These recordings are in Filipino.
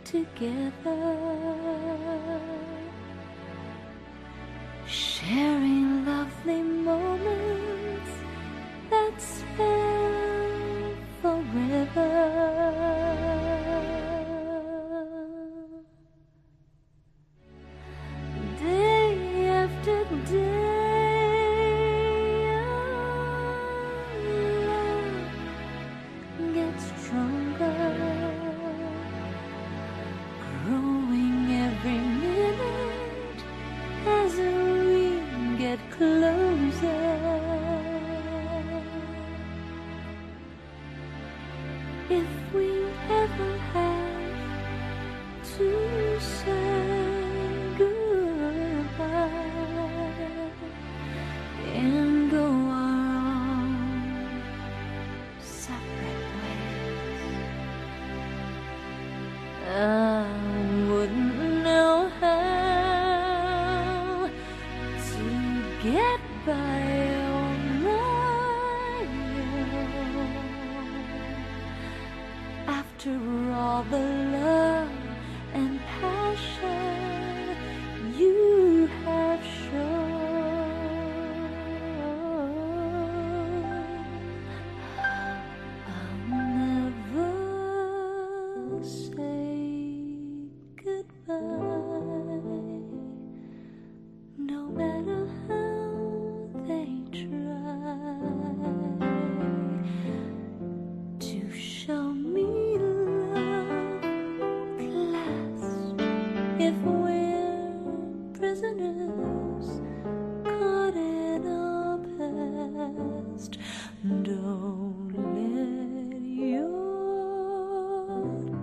together, sharing lovely moments that spell forever. Day after day, our love gets stronger, growing every minute as we get closer. If we ever have to say goodbye and go our own separate ways, I wouldn't know how to get by on my own. After all the love and passion you have shown, I'll never say goodbye.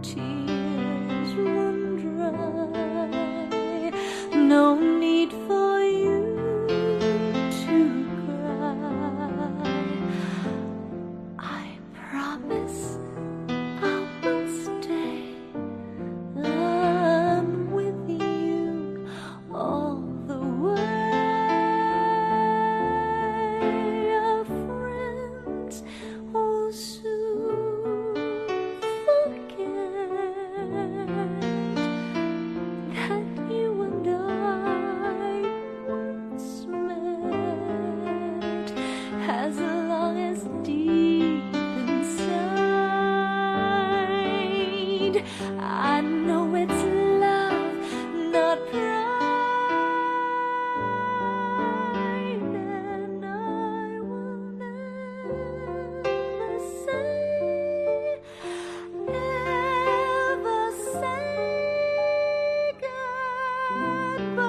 tears run dry. No need for you to cry. I promise I will stay. I'm with you all the way. Our friends will soon forget that you and I once met. As long as deep inside I know it's love, not pride, and I will never say goodbye.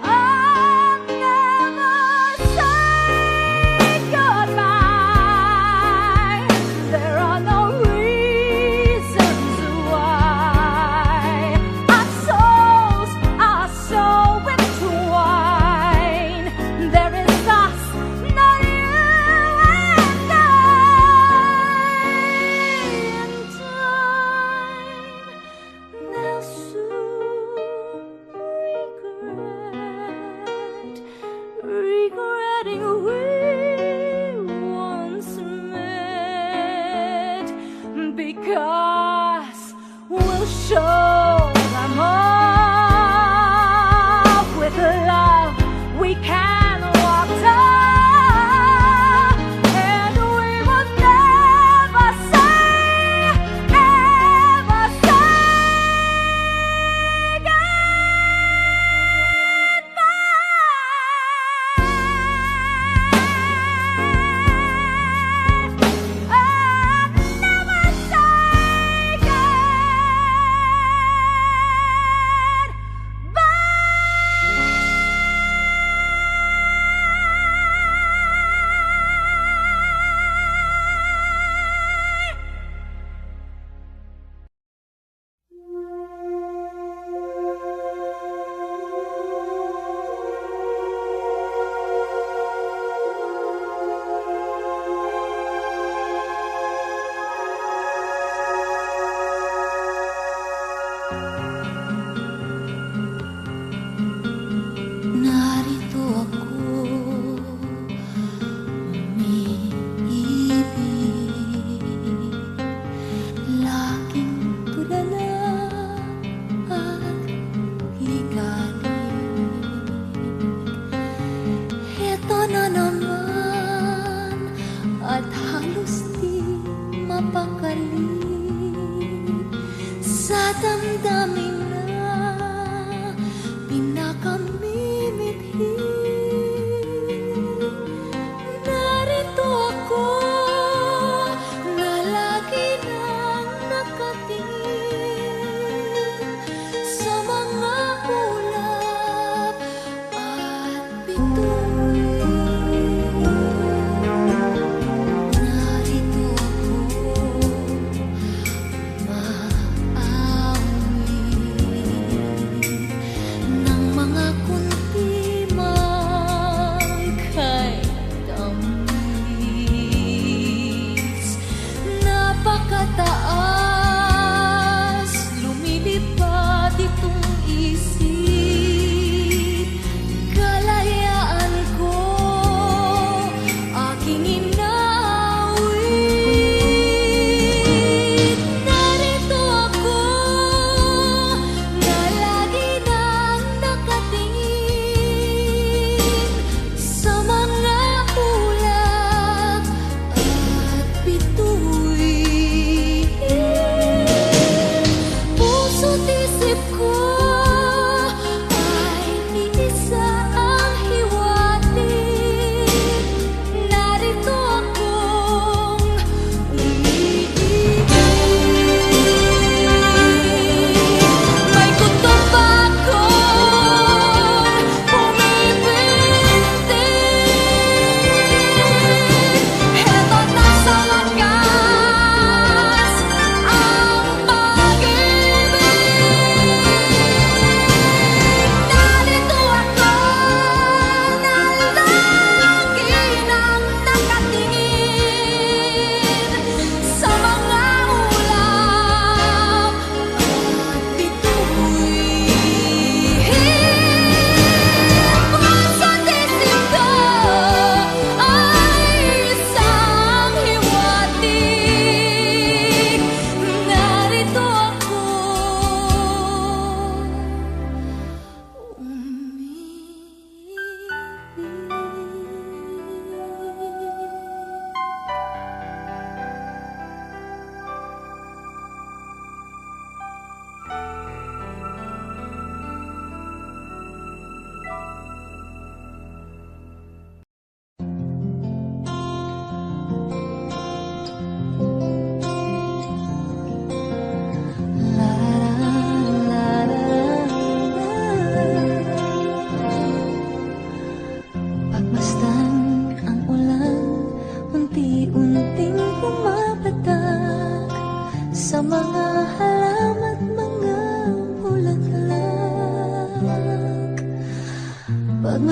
I'll never say goodbye. There are no reasons why our souls are so entwined. There is us, not you and I. In time, they'll soon regretting we once met, because we'll show them off with love we can walk down, and we will never say narito ako umiibig, laging tulala at ligalig. Eto na naman at halos di mapakali sa damdamin na pinakamimithi. Narito ako na lagi nang nakatingin sa mga ulap at bituin. Narito ako, maawi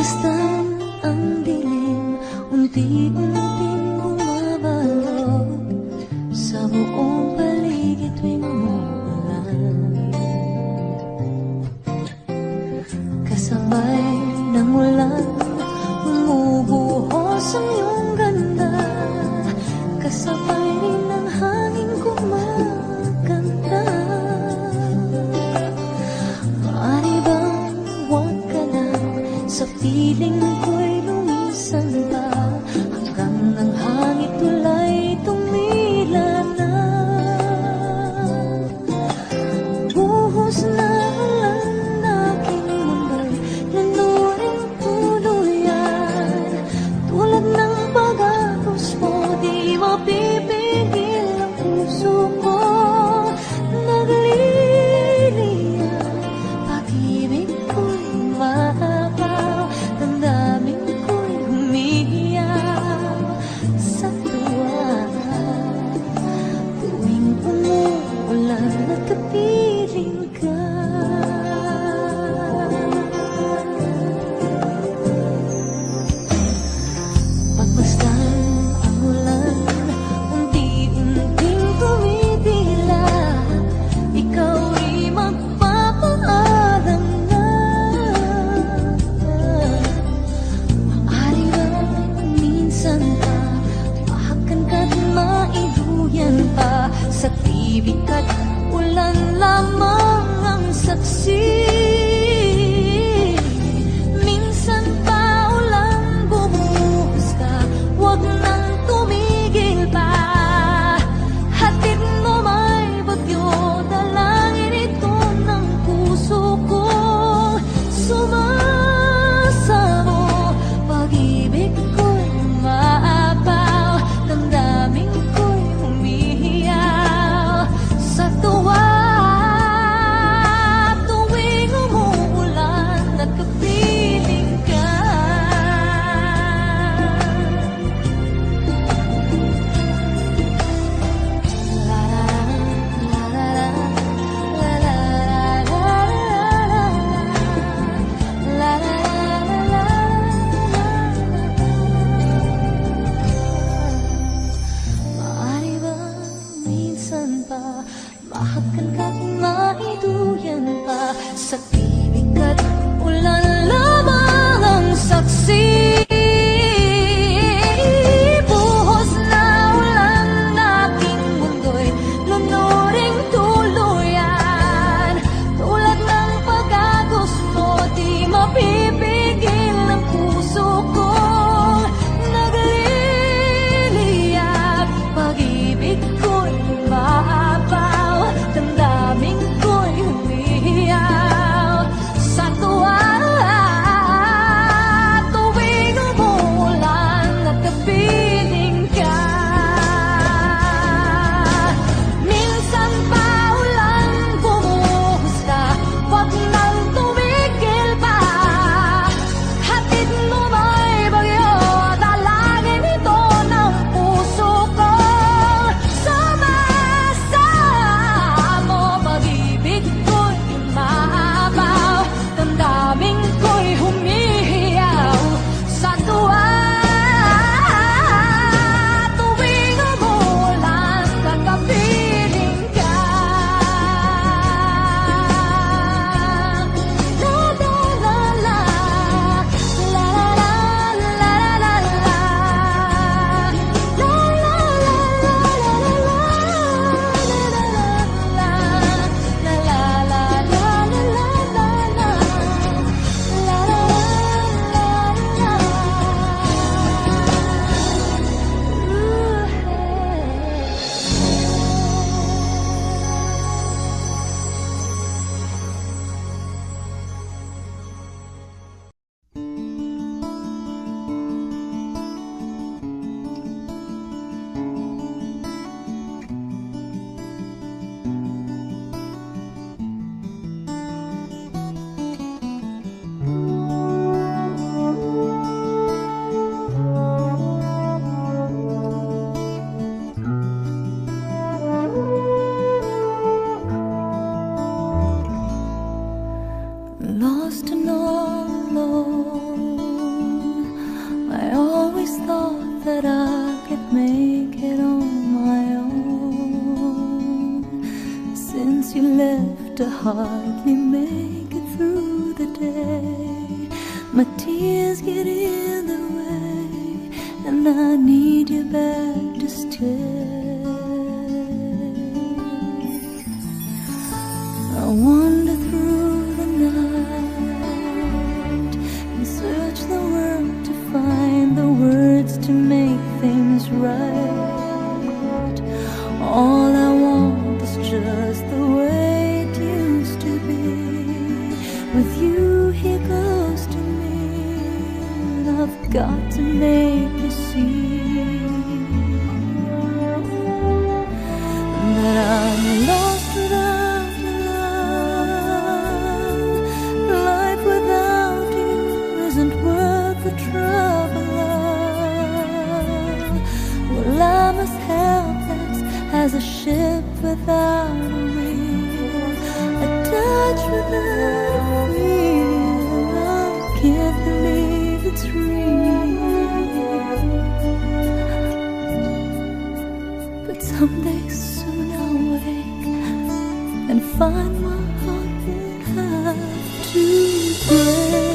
Pagmasdan ang dilim, unti-unting bumabalot sa buong paligid tuwing umuulan. Kasabay ng ulan, bumubuhos ang iyong ganda. Kasabay rin ng hangin kumakanta. Maaari bang huwag ka lang sa piling ko'y lumisan pa, hanggang ang hangin tulay tumila na. Buhos na ulan na aking mundo'y nanuring tuluyan. Tulad ng pag-agos mo, di mapipigil ang puso ko. Nagliliyab, pag-ibig ko'y maapaw, damdamin ko'y humihiyaw sa tuwa. Tuwing umuulan at kapiling ka. Pagmasdan ang ulan, unti-unting tumitila. Ikaw ay magpapaalam na. Maaari bang minsan pa mahakan ka't maiduyan pa, sa tibig at ulan lamang ang saksi. Minsan pa ulan bumuhos ka, huwag nang tumigil pa. Hatid mo may bagyo, dalangin ito ng puso ko. Sumasamo, pag-ibig ko'y maapaw, damdamin ko'y humihiyaw sa tuwa. Tuwing umuulan at kapiling ka. Maaari ba minsan pa mahakan ka't maiduyan pa, sa tibig at ulan lamang ang saksi. Buhos na ulan na aking mundo'y lunuring tuluyan. Tulad ng pag-agos mo, di mapipigil ang puso ko. Nagliliyab, pag-ibig ko'y maapaw, damdamin to hardly make it through the day. My tears get in the way, and I need you back to stay. I wander through the night and search the world to find the words to make things right. All I want is just the way it used to be. With you here close to me, and I've got to make you see that I'm lost without your love. Life without you isn't worth the trouble, love. Well, I'm as helpless as a ship without a wheel, a touch without a feel. I can't believe it's real, but someday soon I'll wake and find my heart will have to break.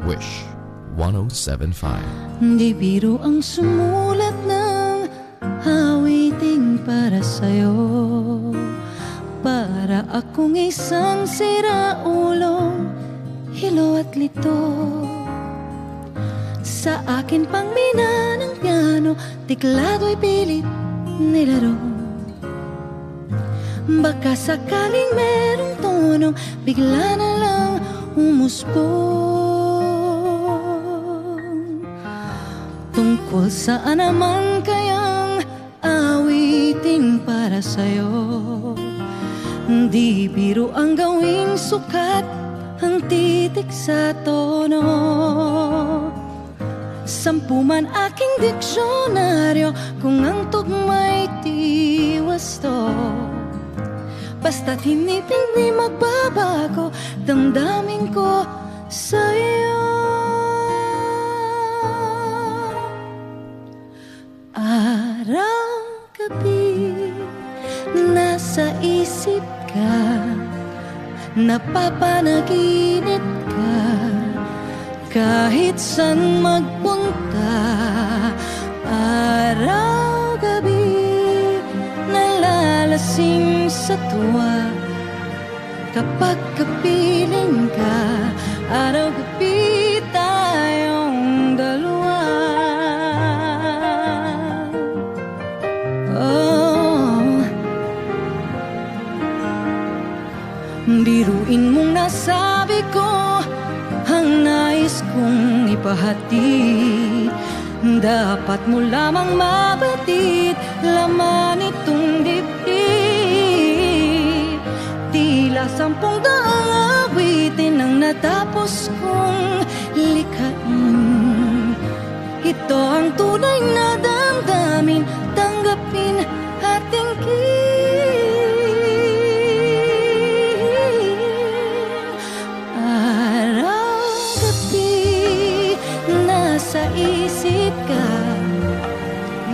Wish 107.5. Di biro ang sumulat ng awiting para sa'yo, para akong isang siraulong hilo at lito. Sa akin pang mina ng piano, tiklado'y pilit nilaro. Baka sakaling merong tono, bigla na lang umusbong. Tungkol saan naman kayang awiting para sa'yo? Di biro ang gawing sukat ang titik sa tono. 10 man aking diksyonaryo kung ang tugma'y tiwasto. Basta't hindi magbabago damdamin ko sa'yo. Araw-gabi nasa isip ka, napapanaginip ka, kahit saan magpunta. Araw-gabi nalalasing sa tuwa, kapag kapiling ka, araw-gabi tayong dalawa. Oh, biruin mong nasabi ko ang nais kong ipahatid. Dapat mo lamang mabatid laman itong dibdib. Tila 10 daang awitin ang natapos kong likhain. Ito ang tunay na damdamin, tanggapin at tingin.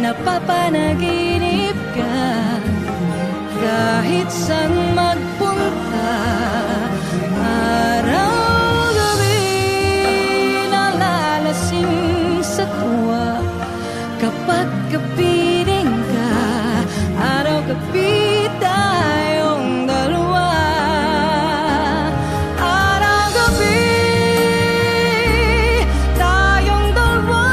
napapanaginip ka kahit saan magpunta. Araw-gabi nalalasing sa tuwa kapag kapiling ka. Araw-gabi tayong dalawa. Araw-gabi tayong dalawa.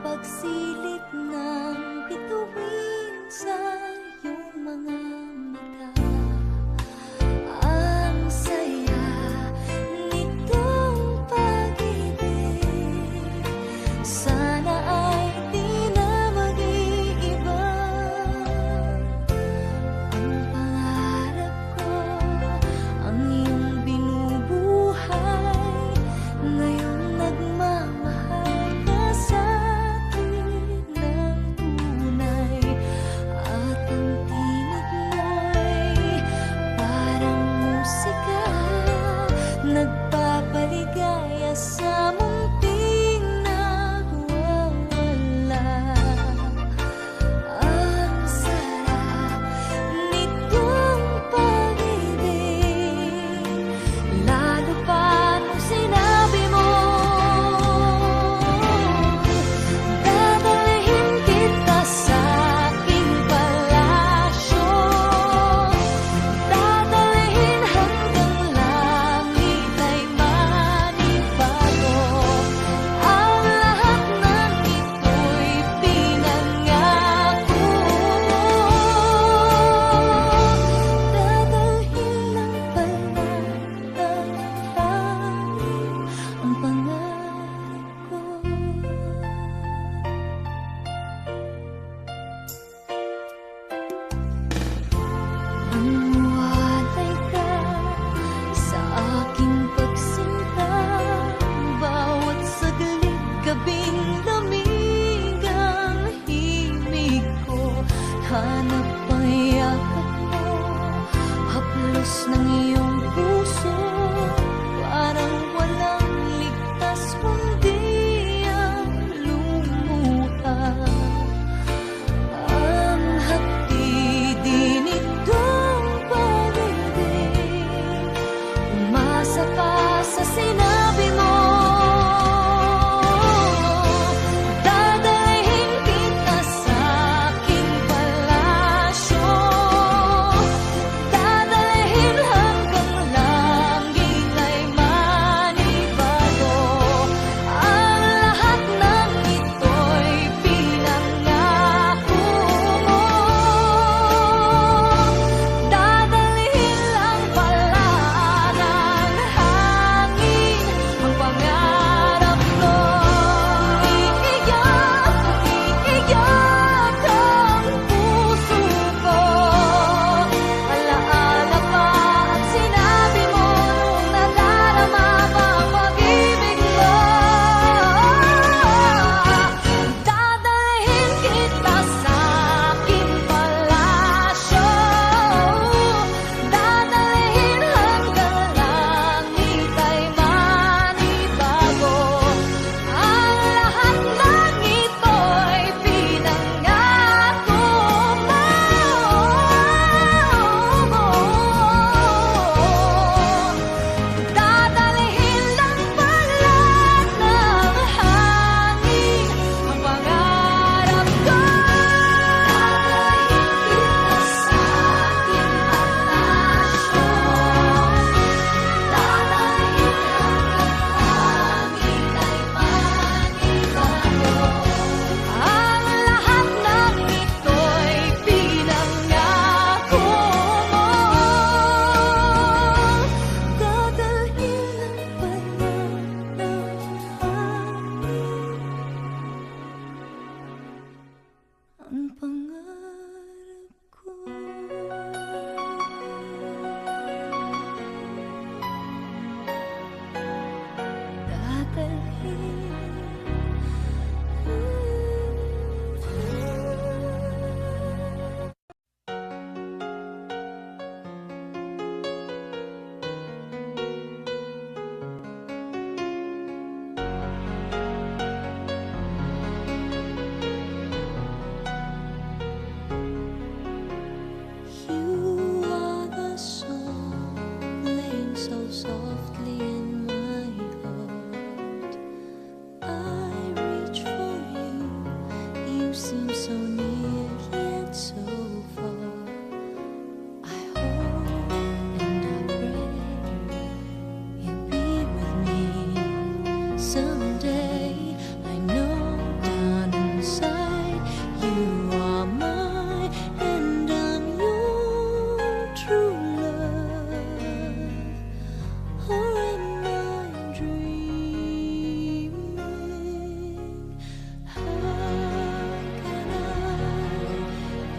Pagsilip ng bituin sa iyong mga mata, ang saya nitong pag-ibig. Sana ay di na mag-iiba. Ang pangarap ko, ang iyong binubuhay, ngayong nagmamahal ka sa akin na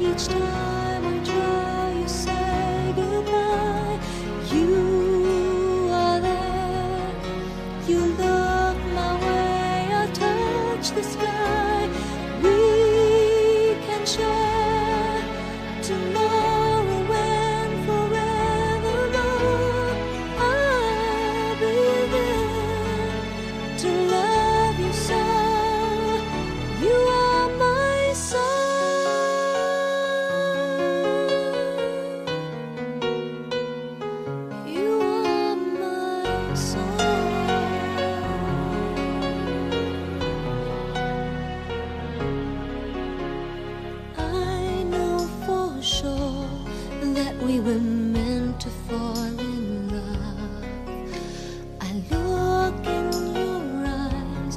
Each time I try, you say goodbye. You are there. You look my way. I touch the sky. We can share tomorrow and forevermore. I'll be there to love you so. You are my soul. You are my soul. I know for sure that we were meant to fall in love. I look in your eyes,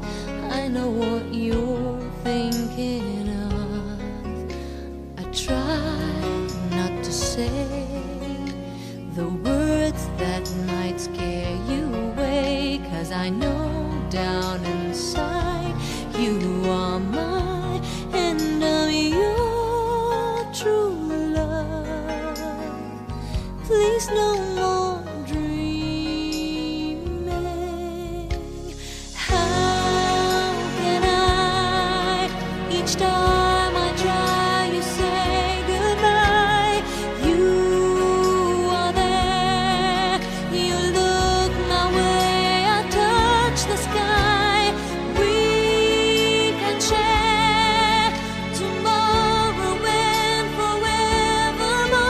I know what you're thinking of. I try not to say the words that might scare you away, 'cause I know down inside you are mine and I'm your true love. Please no more dreaming. How can I? Each time I try, you say goodbye. You are there. You look my way. I touch the sky. We can share tomorrow and forevermore.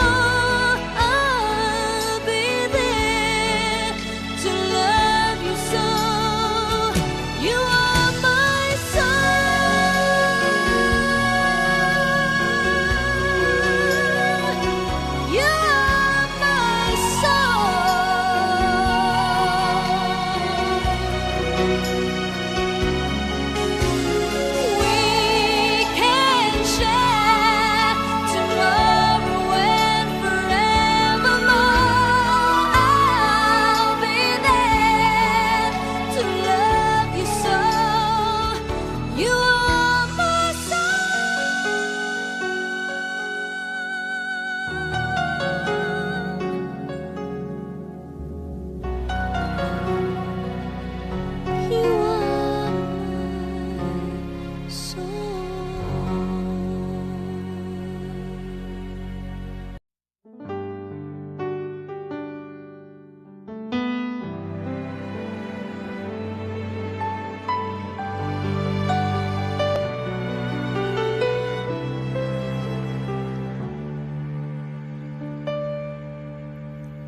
I'll be there to love you so. You are my soul. You are my soul. We can share tomorrow and forevermore. I'll be there to love you so. You are my soul. You are my soul.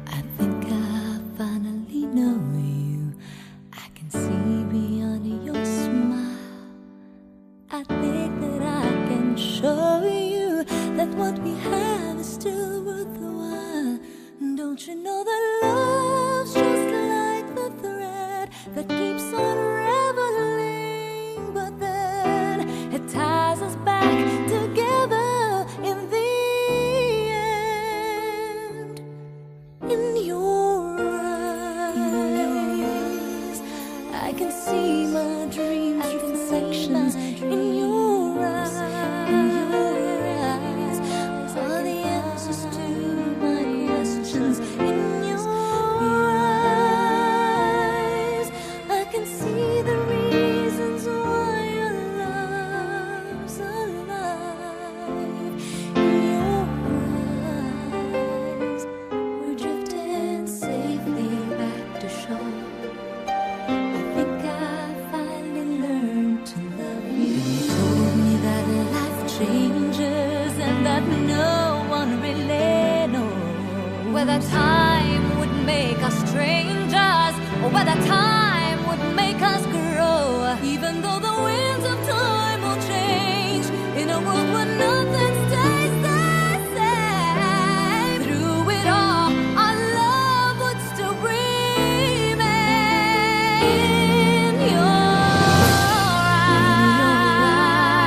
I think I finally know you. I can see beyond your smile. I think that I can show you that what we have is still worthwhile. Don't you know that love's just like the thread that keeps on unraveling, but then it ties us back together in the end. In your eyes, I can see my dreams, reflections in your eyes. All the answers to my questions in your eyes. I can see the reasons why your love's alive. In your eyes, we're drifting safely back to shore. I think I finally learned to love you. You told me that life changes and that no one really knows whether time would make us strangers or whether time would make us grow. Even though the winds of time will change in a world where nothing stays the same. Through it all, our love would still remain. In your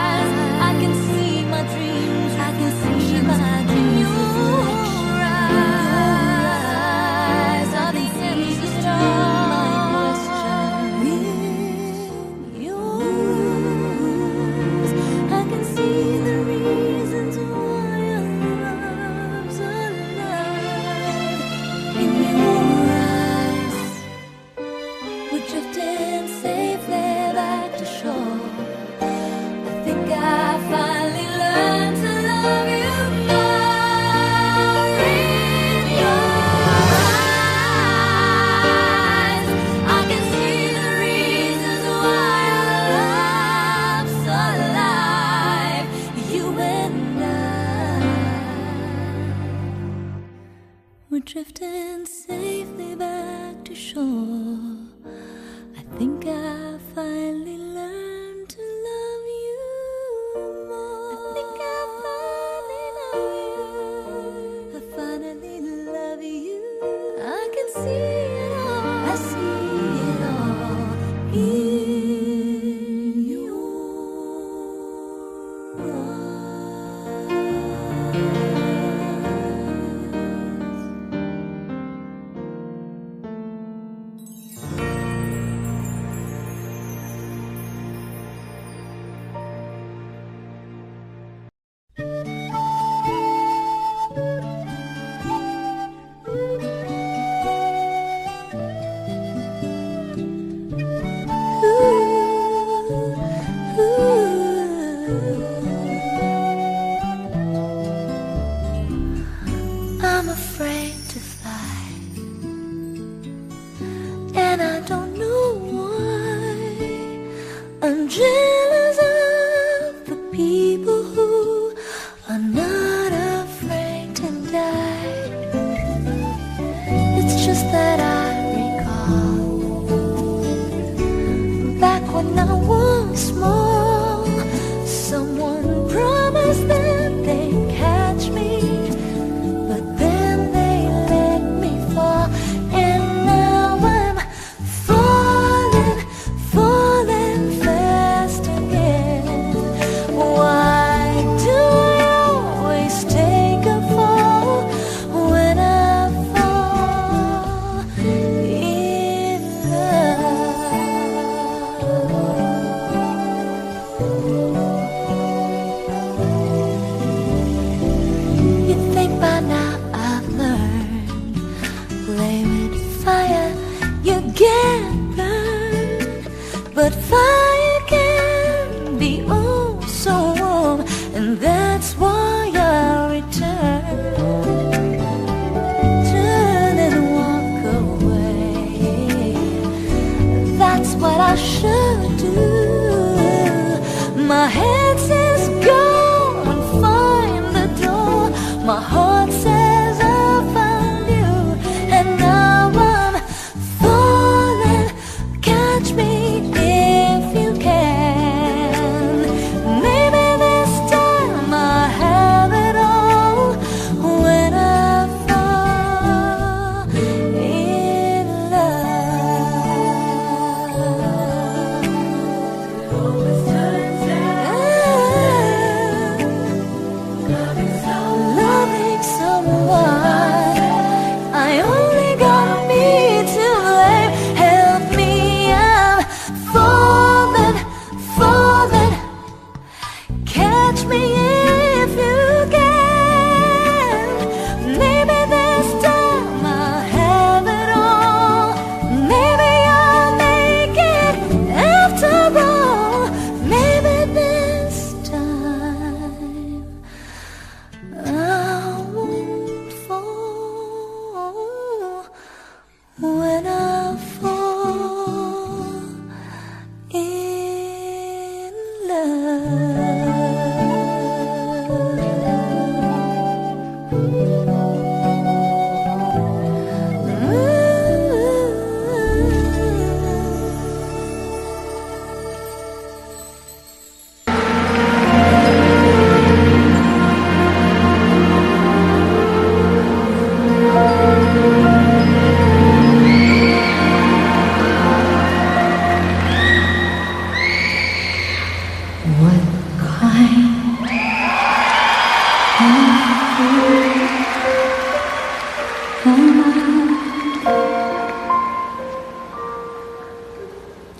eyes, I can see my dreams, I can see my dreams in your eyes. think I finally learned to love you more. In your eyes, I can see the reasons why our love's alive. You and we're drifting safely back to shore. I think I finally learned to love you more. I think I finally love you. I finally love you. I can see it all. I see it all in your I'm afraid to fly, and I don't know why. I'm jealous of the people who are not afraid to die. It's just that I recall back when I was small, someone promised that they'd catch me. But fire can be oh so warm, and that's why I return. Turn and walk away. That's what I should do. My head says go and find the door. My heart says I found you, and now I'm falling. Catch me.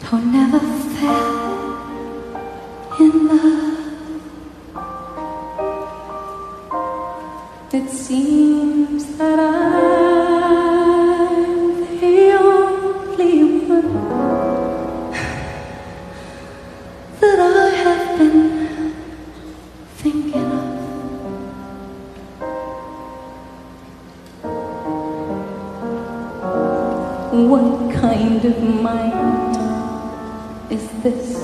Who never fell in love. It seems that I'm the only one that I have been What kind of mind is this?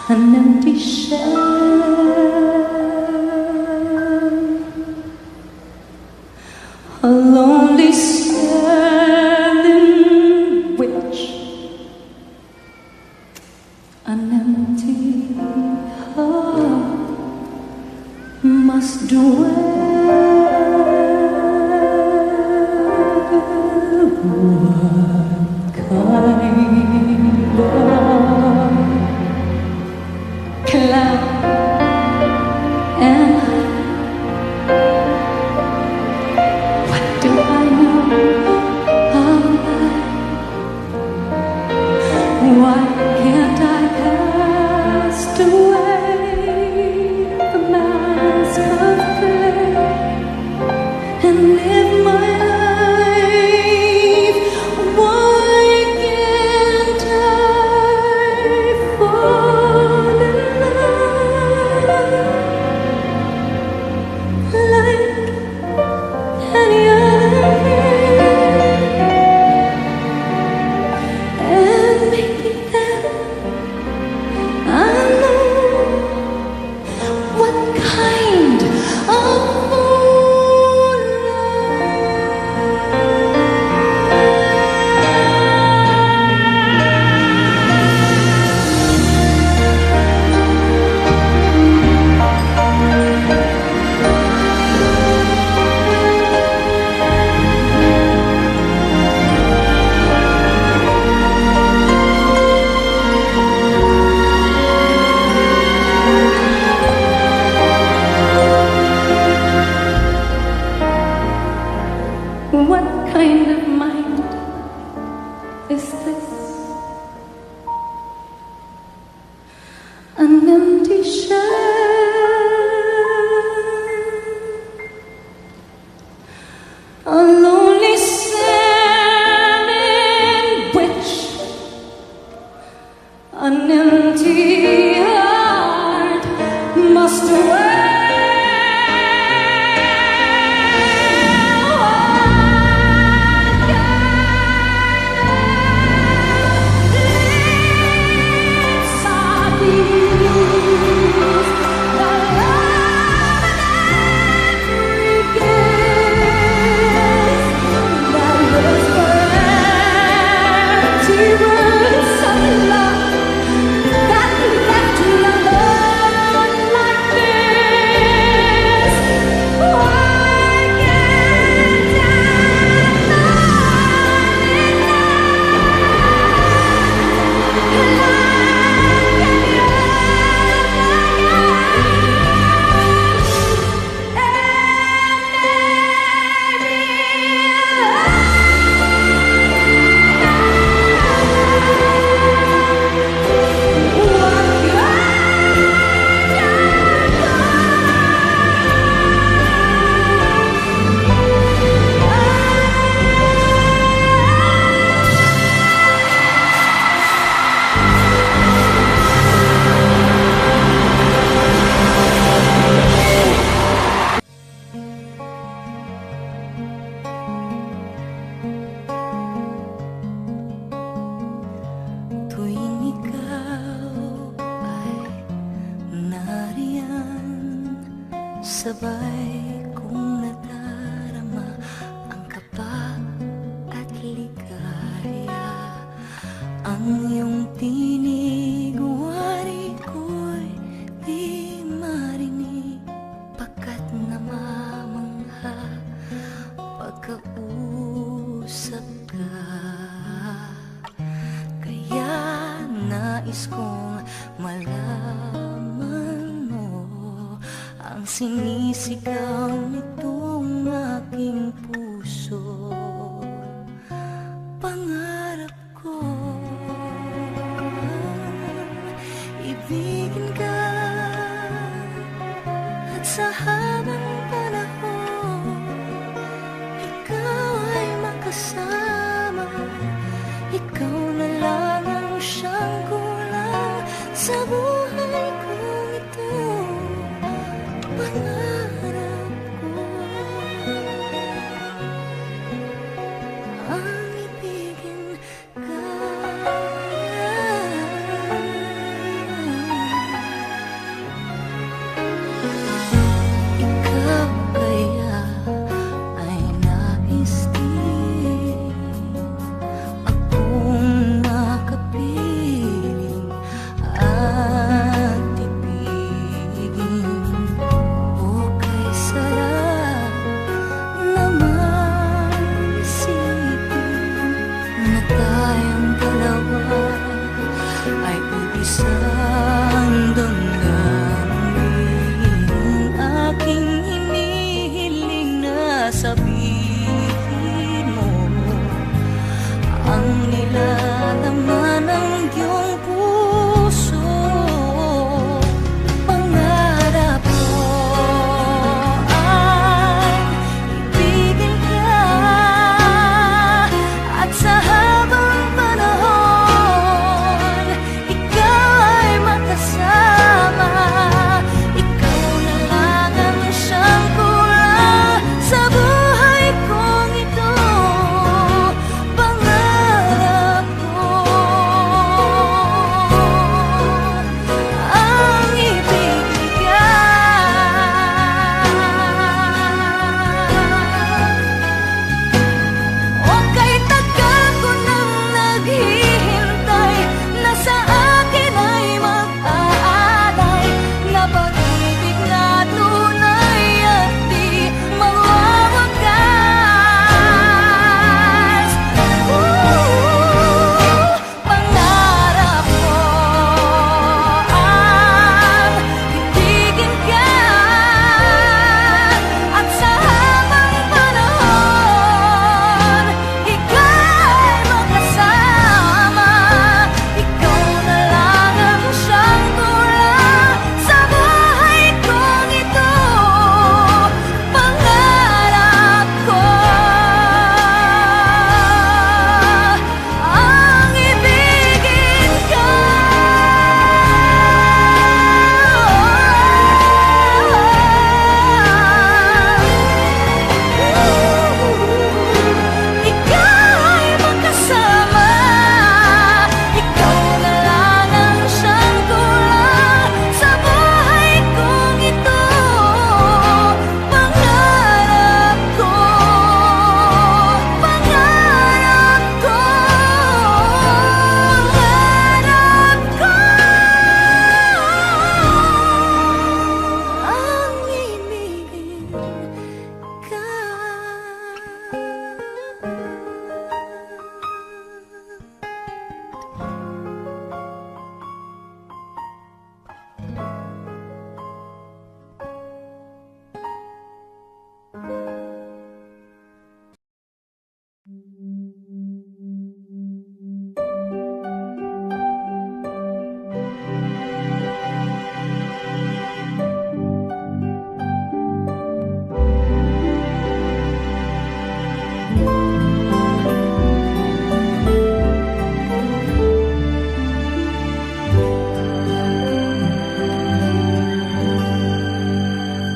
An empty shell, a lonely cell in which an empty heart must dwell. What kind of cloud am I? What do I know of life? Why can't I cast away the mask of clay and live my life? Why can't I fall in love like any other man? And maybe then I know what kind of fool What kind of mind is this? An empty shell, a lonely cell in which an empty heart must dwell. Sabay kong nadarama ang kaba at ligaya. Ang iyong tinig, wari ko'y di marinig, pagkat namamangha pagkausap ka. Kaya nais kong malaman mo ang sinisigaw nitong aking puso. Pangarap ko ibigin ka, at sa habang panahon ikaw ay makasama. Ikaw na lang ang siyang kulang sa buhay kong ito. Pangarap ko isang damdamin, aking hinihiling na sabihin mo ang nilalaman ng iyong puso. Pangarap ko ay ibigin ka, at sa habang panahon ikaw ay makasama. Ikaw na lang ang siyang kulang sa buhay kong ito. Pangarap ko ang ibigin ka. O kay tagal ko nang naghihintay na sa akin ay mag-aalay na pag-ibig na tunay at di mawawakas. Pangarap ko ang ibigin ka, at sa habang panahon ikaw ay makasama. Ikaw na lang ang siyang kulang sa buhay kong ito. Pangarap ko ang ibigin ka. Ikaw ay makasama. Ikaw na lang ang siyang kulang sa buhay kong ito. Pangarap ko, pangarap ko, pangarap ko ang ibigin ka.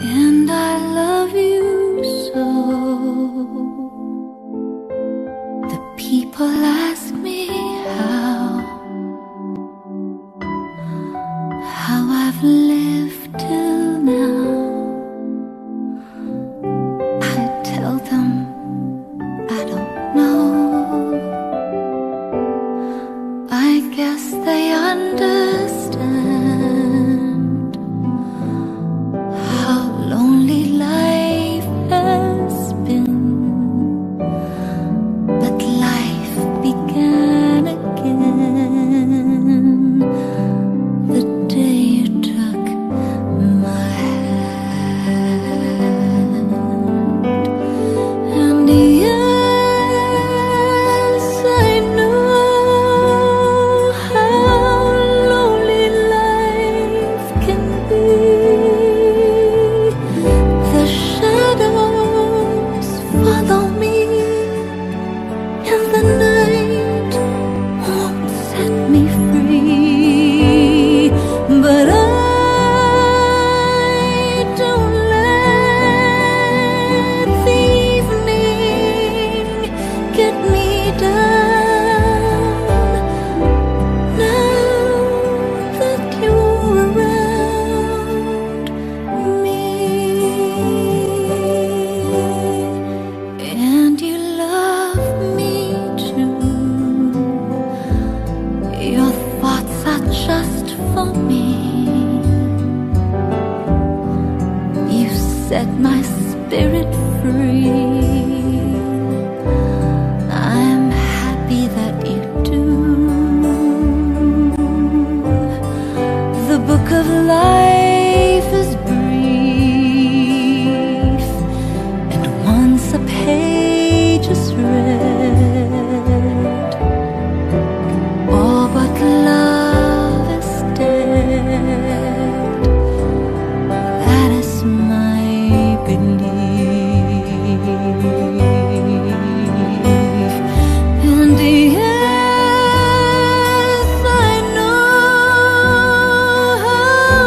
And I love you so. The people ask me how I've lived till now. I tell them I don't know. I guess they understand how lonely life has been. But life began again the day you took my hand. And yes, I know how lonely life can be. The shadows follow me, and the night won't set me free. But I don't let the evening get me down. Now that you're around me, and you love me too. Your thoughts are just for me. You set my spirit free. I'm happy that you do. of life is brief, and once a page is read, all but love is dead. That is my belief. And yes, I know how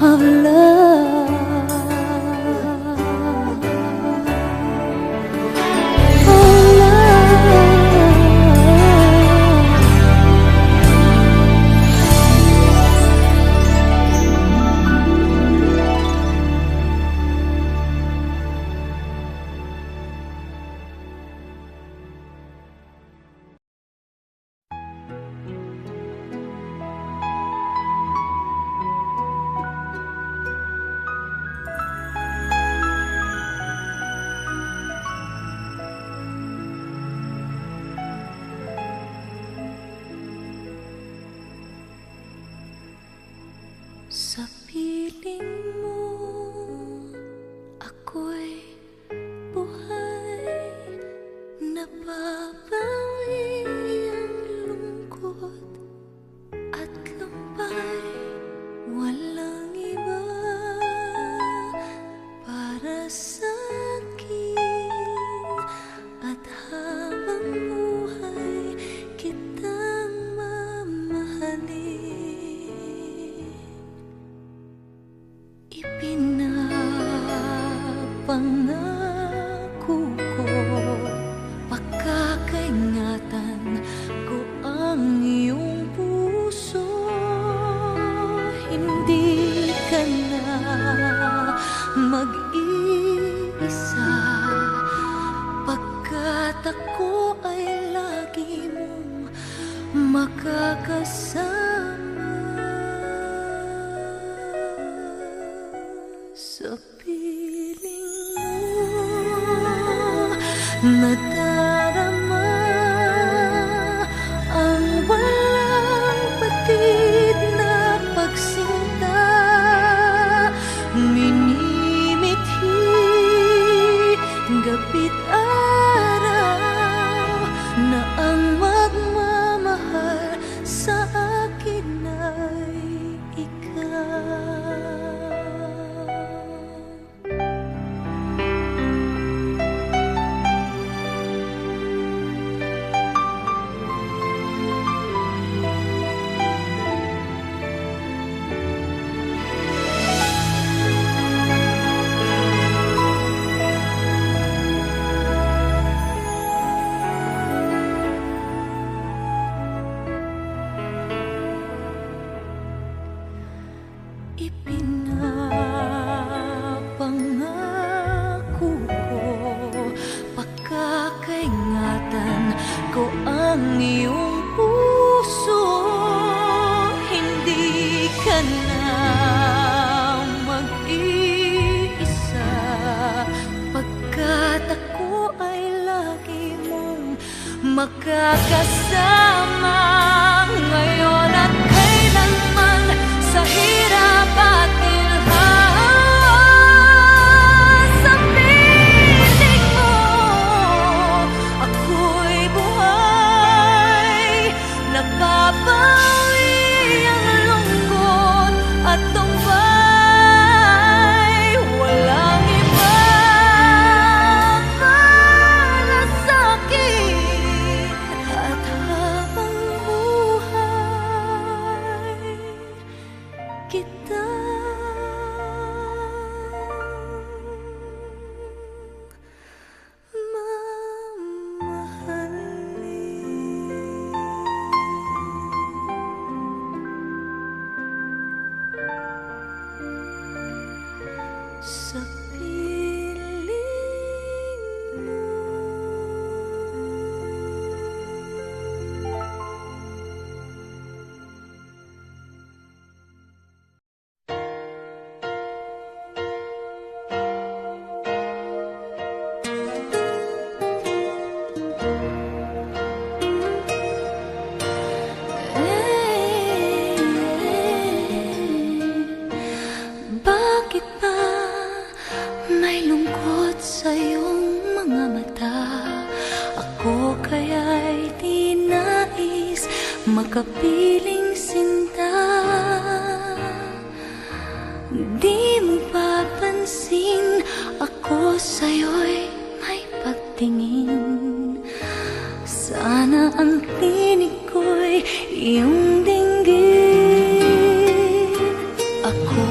of love. Sa piling mo, ako'y buhay. Nababawi ang lungkot at lumpay. Walang iba para sa'kin. At habang buhay kitang mamahalin. Ipinapangako ko, pagkakaingatan ko ang iyong puso. Hindi ka na mag-iisa, pagkat ako ay lagi mong makakasama. Sa piling mo, nadarama ang walang patid na pagsinta. Minimithi gabi't araw na ang magmamahal sa akin ay ikaw. Ipinapangako ko, pagkakaingatan ko ang iyong puso. Hindi ka na mag-iisa, pagkat ako ay lagi mong makakasama. Ngayon at kailanman, sa hirap at ilhan. Sa piling mo, ako'y buhay. Nababawi ang lungkot at tumbay. Walang iba para sa'kin. At habang buhay kita mamahalin. Sa piling mo. Bakit ba may lungkot sa iyong mga mata? Ako kaya'y di nais makapiling sinta. Di mo papansin ako sa'yo'y may pagtingin. Sana ang tinig ko'y iyong dinggin. Ako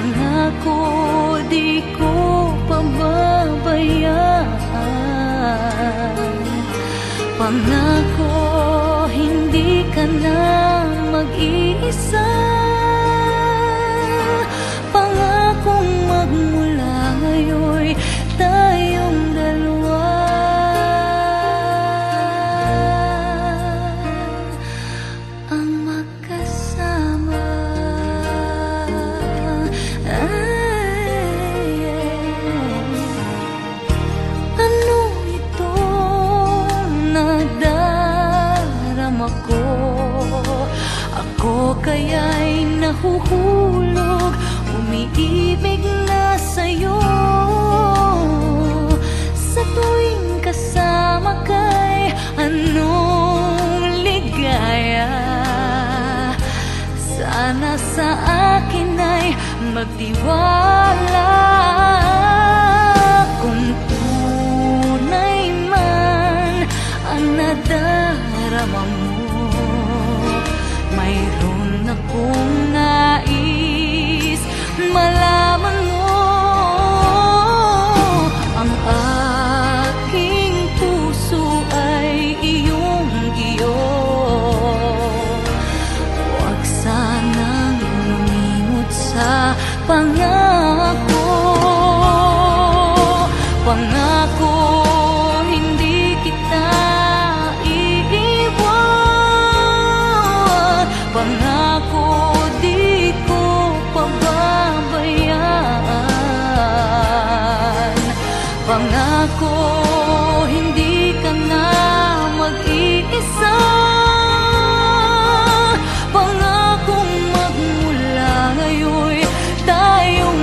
Pangako di ko pababayaan. Pangako hindi ka na mag-iisa. Pangakong magmula ngayon'y tayong dalawa ang magkasama. Ano ito nadarama ko? Ako kaya'y nahuhulog, umiibig na sa'yo. Sa tuwing kasama ka'y anong ligaya. Sana sa akin ay magtiwala. Kung tunay man ang nadarama mo, mayroon akong nais malaman mo. Ang aking puso ay iyong-iyo. Huwag sanang lumimot sa pangako. Pangako hindi kita iiwan. Pangako di ko pababayaan. Pangako hindi ka na mag-iisa. Pangakong magmula ngayon'y tayong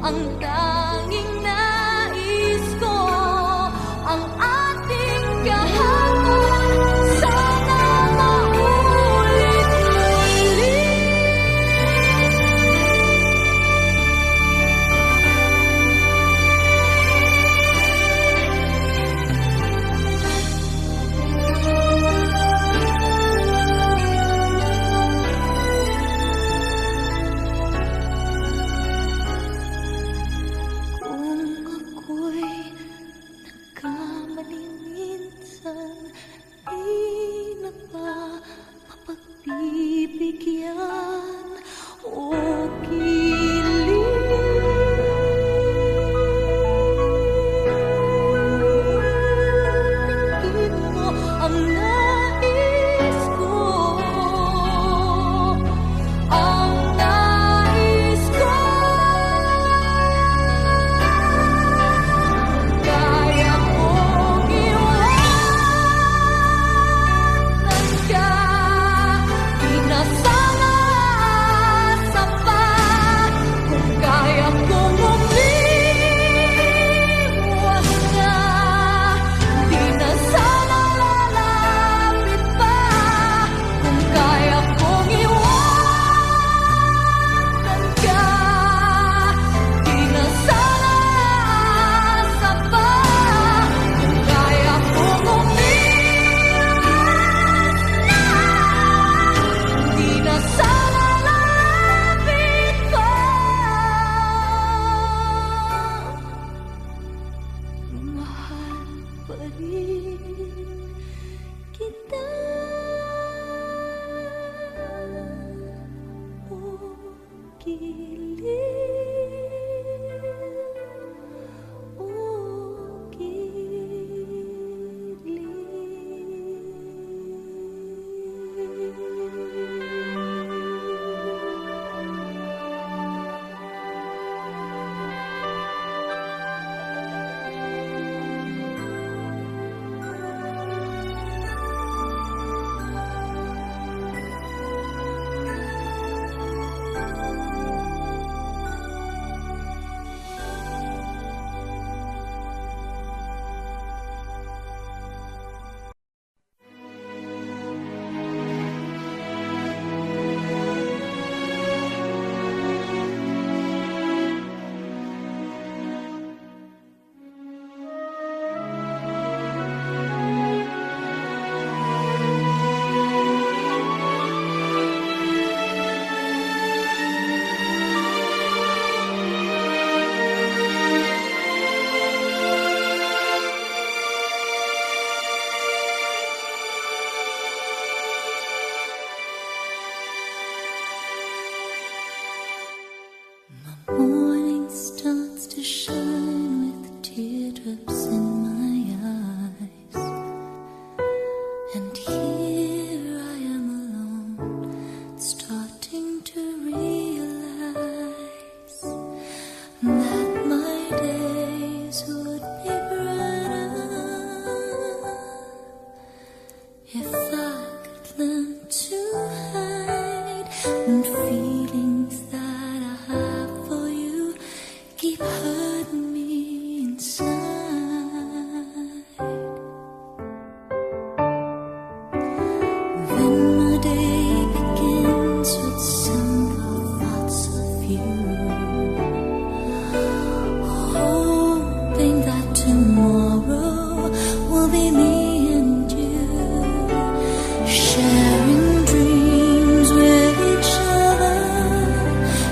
ang tanging nais ko, ang ating kahapon sana maulit muli. Bibigyan o kilig mo ang nais ko, ang nais ko. Kaya kong iwanan ka, di na sana asa pa. Kung kaya kong umiwas na, di na sana lalapit pa. Kung kaya kong iwanan ka, di na sana asa pa. Kung kaya kong umiwas na, di na sana lalapit pa. Mahal pa rin kita, o kilig, o morning starts to shine with teardrops in my eyes, and here I am alone, starting to realize that my days would be brighter if I could learn to hide when feelings that I have for you keep hurting me inside. When my day begins with simple thoughts of you, hoping that tomorrow will be me and you, sharing dreams with each other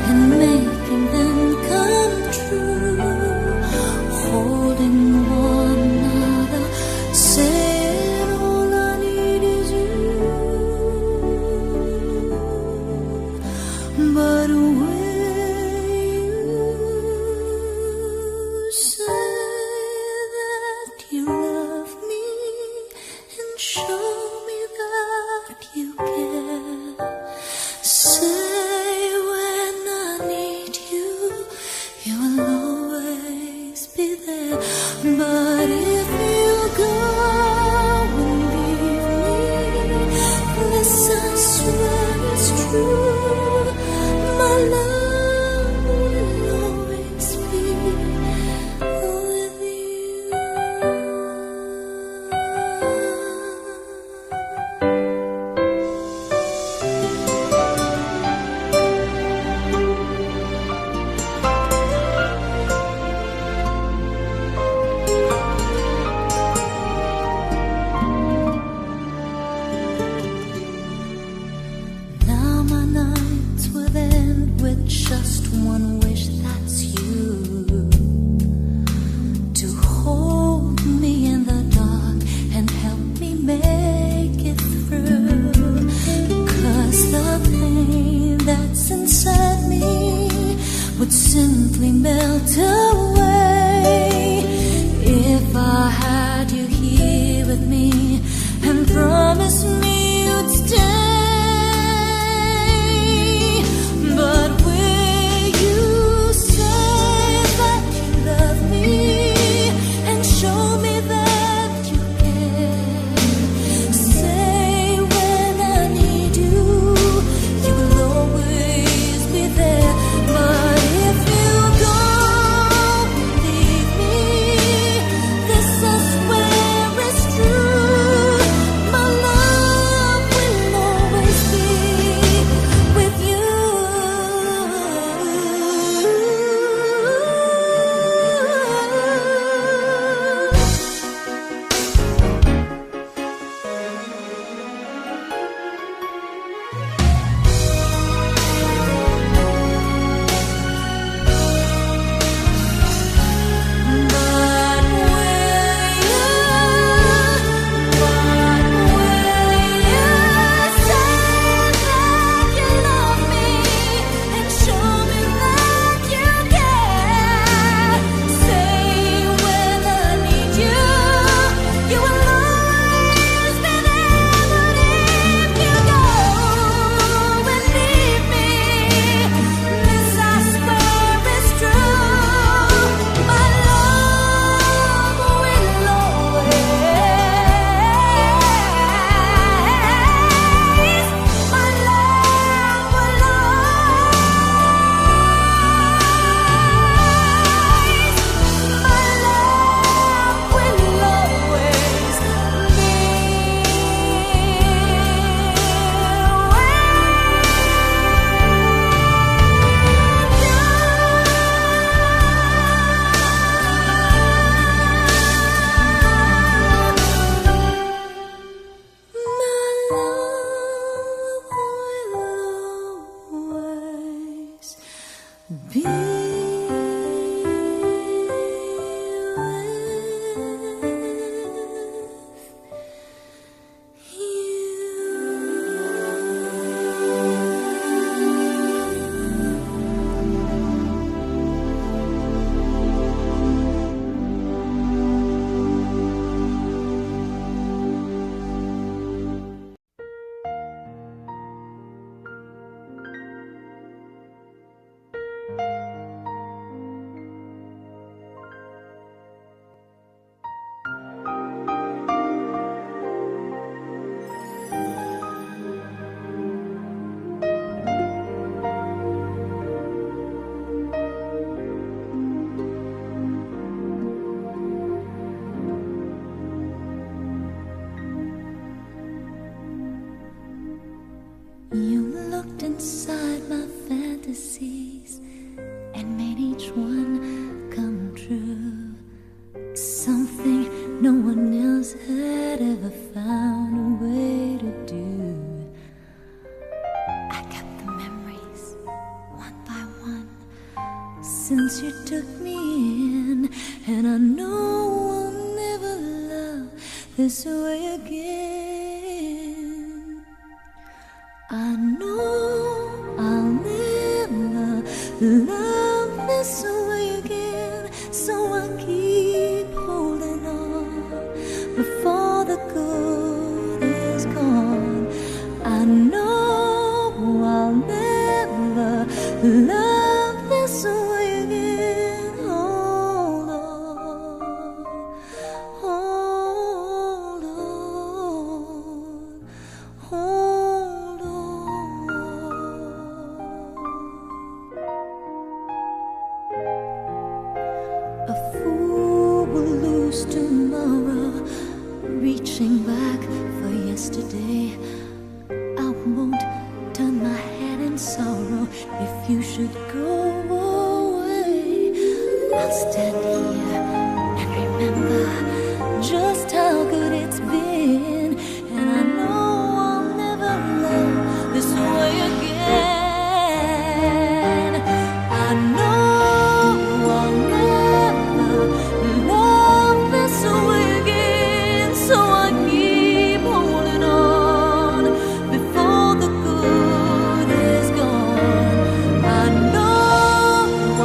and making them come true, holding one another, saying all I need is you. But will you say that you love me and show me that you care? Say when I need you, you will always be there. But if you go and leave me, this I swear is true. My love would simply melt away if I had you here with me and promised me you'd stay. But will you say that you love me and show me that you care? Say when I need you, you will always be there. But if you go, leave me, this I swear is true. My love will always be with you. You looked inside my fantasies and made each one come true. Something no one else had ever found a way to do. I kept the memories one by one since you took me in, and I know I'll never love this way again. I know I'll never love this way again, so I keep holding on before the good is gone. I know I'll never love this way again. Hold on, hold on, hold on. A fool will lose tomorrow, reaching back for yesterday. I won't turn my head in sorrow if you should go away. I'll stand here and remember just how good it's been, and I know I'll never love this way again. I know I'll never love this way again, so I keep holding on before the good is gone. I know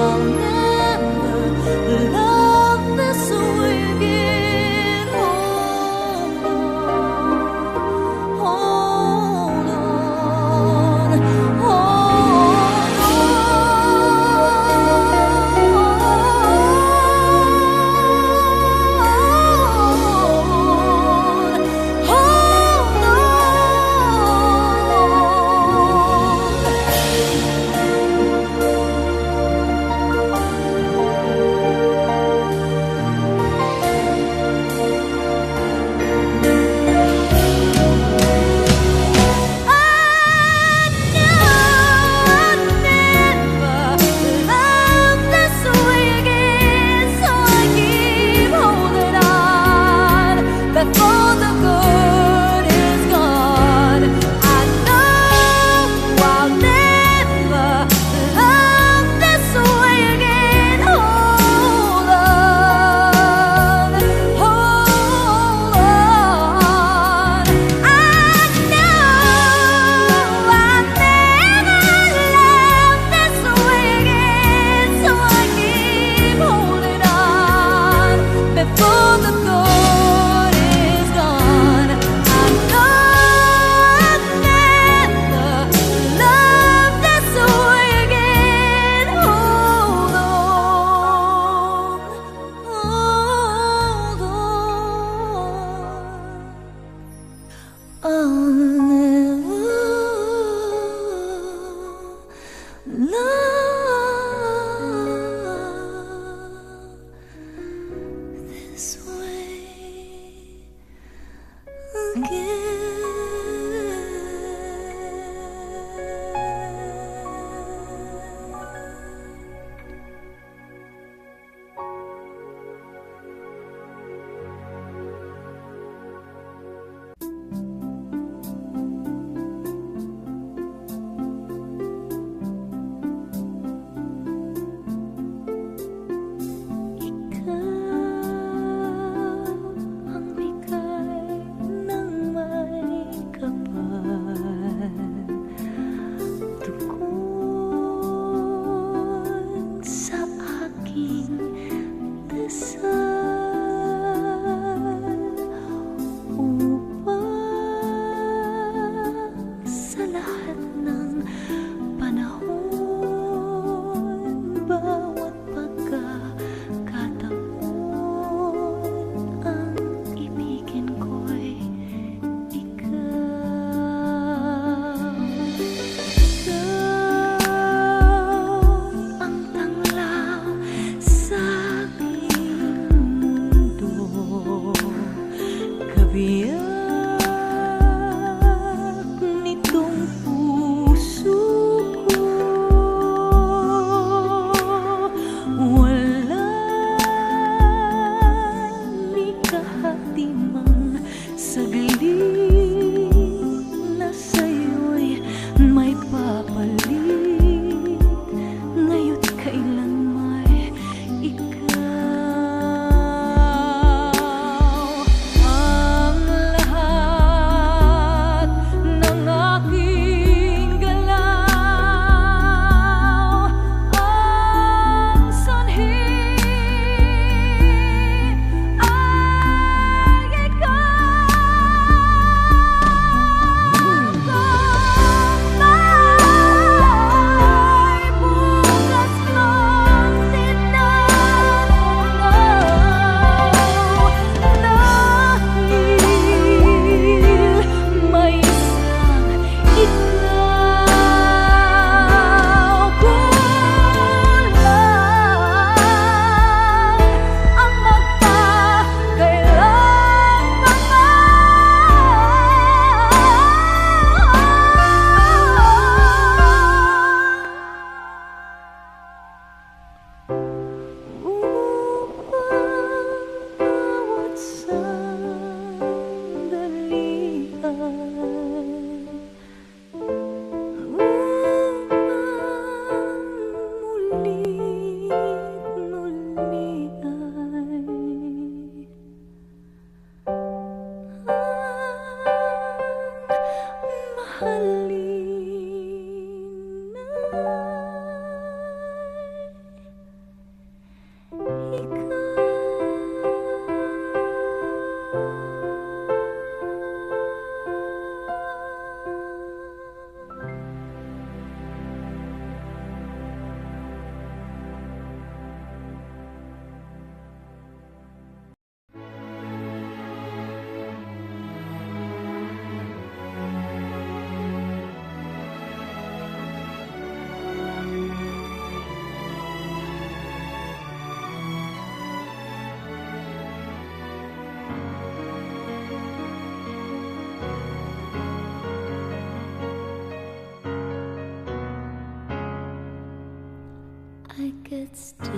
I could stay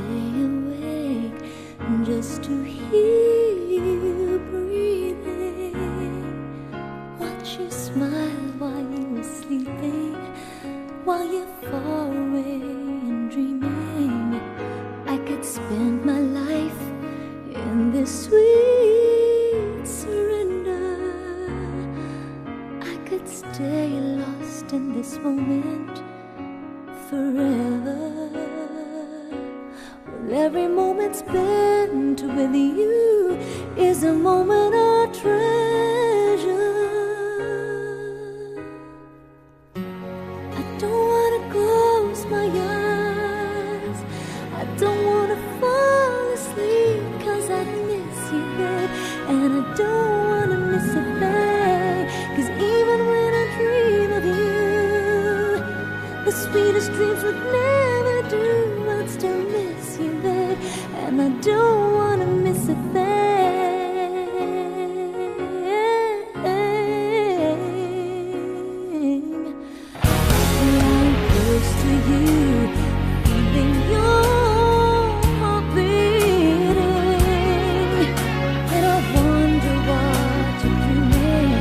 awake just to hear you breathing, watch you smile while you were sleeping, while you're far away and dreaming. I could spend my life in this sweet surrender. I could stay lost in this moment forever. Well, every moment spent with you is a moment I treasure. I don't wanna close my eyes, I don't wanna fall asleep, 'cause I miss you, babe, and I don't wanna miss a thing. 'Cause even when I dream of you, the sweetest dreams would never do. I'd still miss you, babe, and I don't wanna miss a thing. Lying close to you, feeling your heart beating, and I wonder what you're dreaming,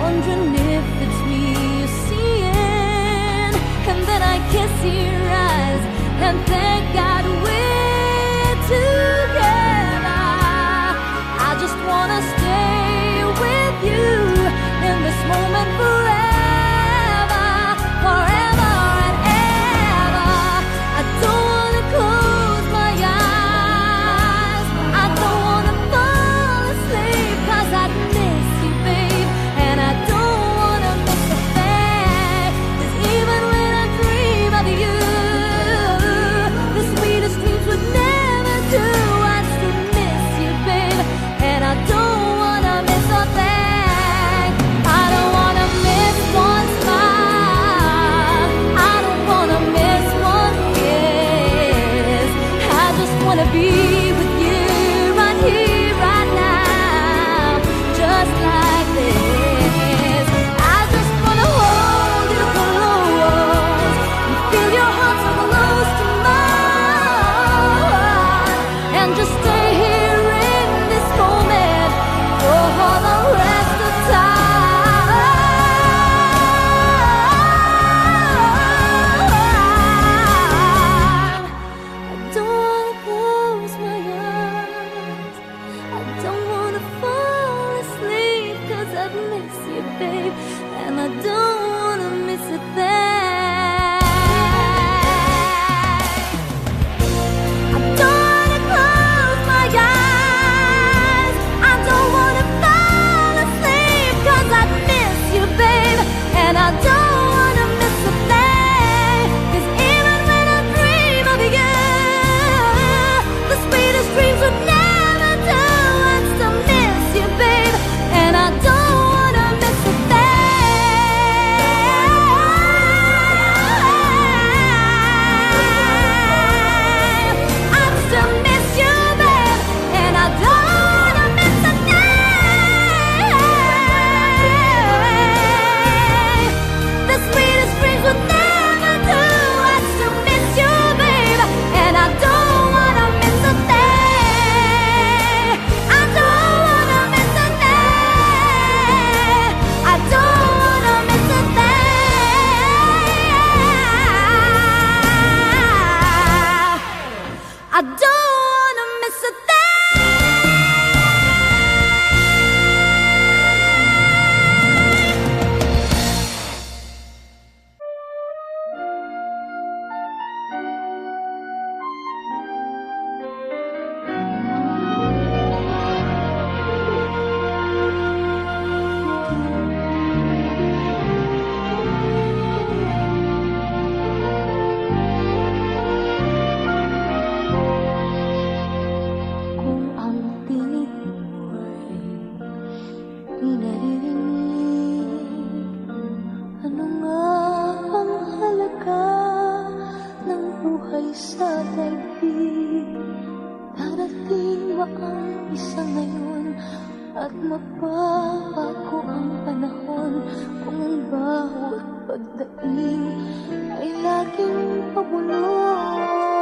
wondering if it's me you're seeing. And then I kiss your eyes and thank God we're together. I just wanna stay with you in this moment forever, forever and ever. I don't wanna close my eyes, I don't wanna fall asleep, 'cause I miss you, babe, and I don't wanna miss a thing. 'Cause even when I dream of you, the sweetest dreams would never do. I'd still miss you, babe, and I don't wanna miss a thing. I don't wanna miss one smile, I don't wanna miss one kiss. I just wanna be with you right here, right now, just like this. I just wanna hold you close and feel your heart so close to mine, and just stay here in this moment for the rest of time. I don't wanna close my eyes, I don't wanna fall asleep, 'cause I miss you, babe, and I don't wanna miss a thing. I don't wanna close my eyes, I don't wanna fall asleep, 'cause I miss you, babe, and I don't wanna miss a thing. 'Cause even when I dream of you, the sweetest dreams would never do. I'd still miss you, babe, and I don't wanna miss a thing. I'd still miss you, babe, and I don't wanna miss a thing. The sweetest dreams would never do. I'd still miss you, babe, and I don't wanna miss a thing. I don't wanna miss a thing. I don't wanna miss a thing. I don't wanna miss a thing. Kung ang tinig mo'y di naririnig, ano nga ang halaga ng buhay sa daigdig? Darating ba ang isa ngayon at mababago ang panahon kung ang bawat pagdating ay laging pabulong?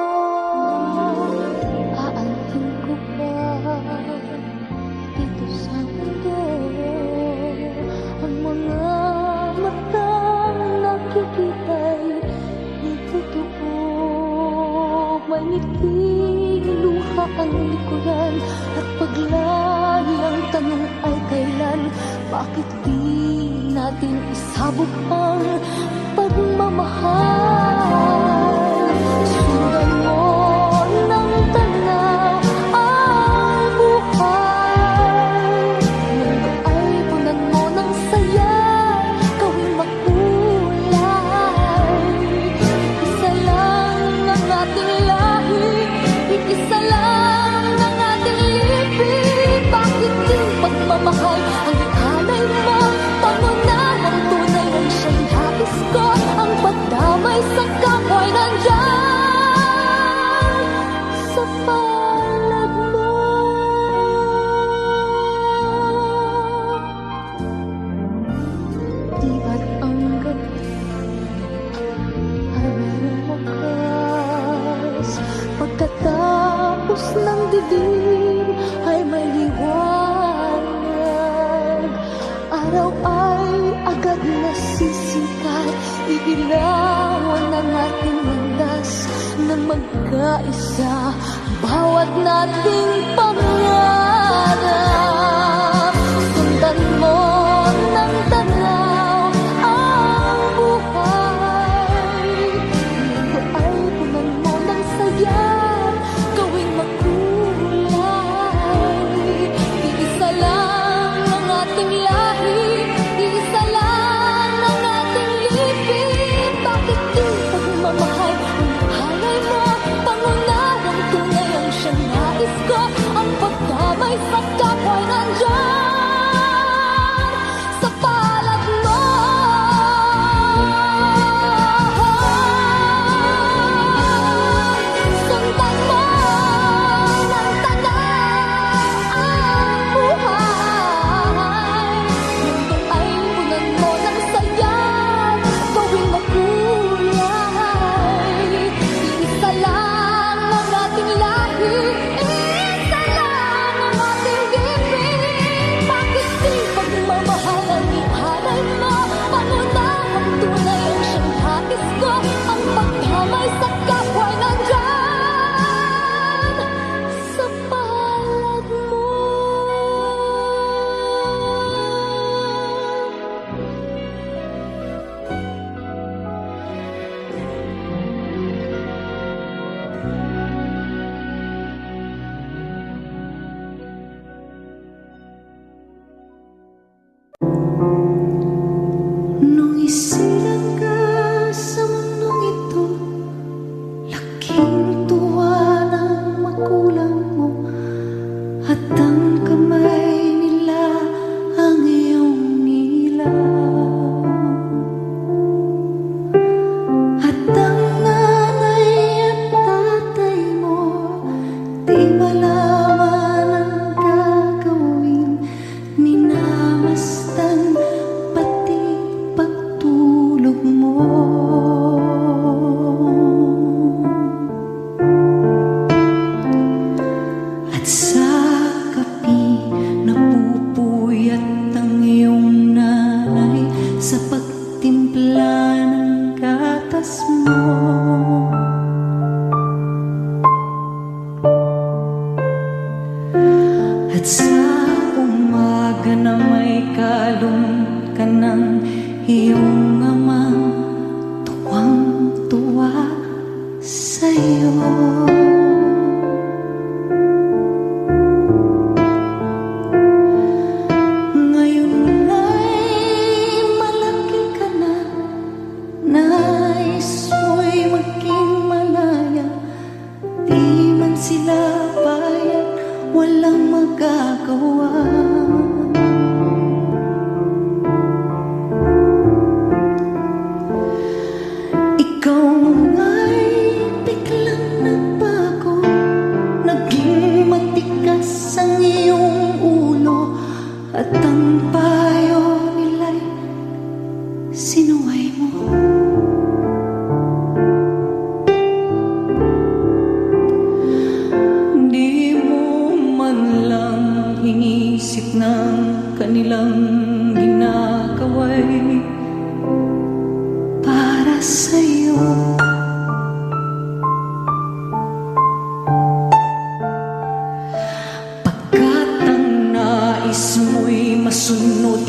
Bakit di natin isabog ang pagmamahal? Sundan mo ng tanaw ang buhay. Mundo ay punan mo ng saya, gawing makulay. Isa lang ang ating lahi, isa lang ang ating libing. Bakit di pagmamahal ang ihalay mo? Pangunahang tunay ang siyang nais ko. Ang pagdamay sa kapwa'y nandyan sa palad mo. Di ba't ang gabi ay mayroong wakas? Pagkatapos ng dilim ay may liwanag. Araw ay agad nasisikat, iilawan ang ating landas ng magkaisa, bawat nating pangarap. Sundan mo ng tanaw ang buhay. Mundo ay punan mo ng saya, gawing makulay. Iisa lang ang ating lahi, iisa lang ang ating libing. Bakit di pagmamahal ang halay mo? Pangunahang tunay ang siyang nais ko. Ang pagdamay sa kapwa'y nandyan sa palad mo. Sundan mo ng tanaw ang buhay. Mundo ay punan mo ng saya, gawing makulay. Iisa lang ang ating lahi, isa lang ang ating libing. Bakit di pagmamahal ang ihalay mo? Pangunahang tunay ang siyang nais ko. Ang pagdamay sa kapwa'y nandyan sa palad mo. Nung isilang ka sa mundong ito, laking tuwa ng magulang mo, at ang kamay nila ang iyong nilaw. At ang nanay at tatay mo, di malaman ang gagawin, minamastan pati pagtulog mo. At sa gabi napupuyat ang iyong nanay sa pagtimpla ng gatas mo. At sa umaga na may kalong ka ng iyong amang tuwang-tuwa sa'yo. Ngayon ay malaki ka na, nais mo'y maging malaya. Di man sila bayad, walang magagawa. Ikaw nga'y biglang nagbago, naging matigas ang iyong ulo, at ang payo nila'y sinuway mo. Di mo man lang inisip ng kanilang ginagawa'y para sa'yo. Pagkat ang nais mo'y masunod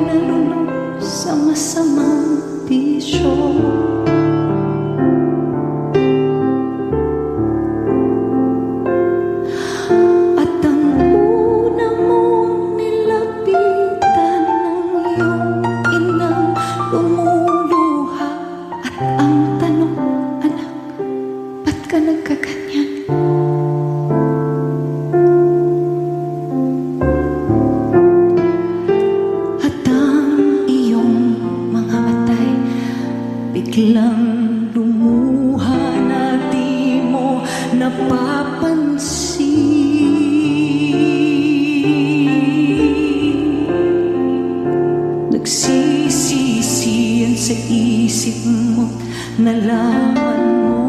nalulong sa masamang bisyo. At ang una mong nilapitan ng iyong inang lumuluha. At ang tanong, anak, ba't ka nagkaganyan? At ang iyong mga matay biglang lumuha na di mo napapansin. Nagsisisiyan sa isip mo, nalaman mo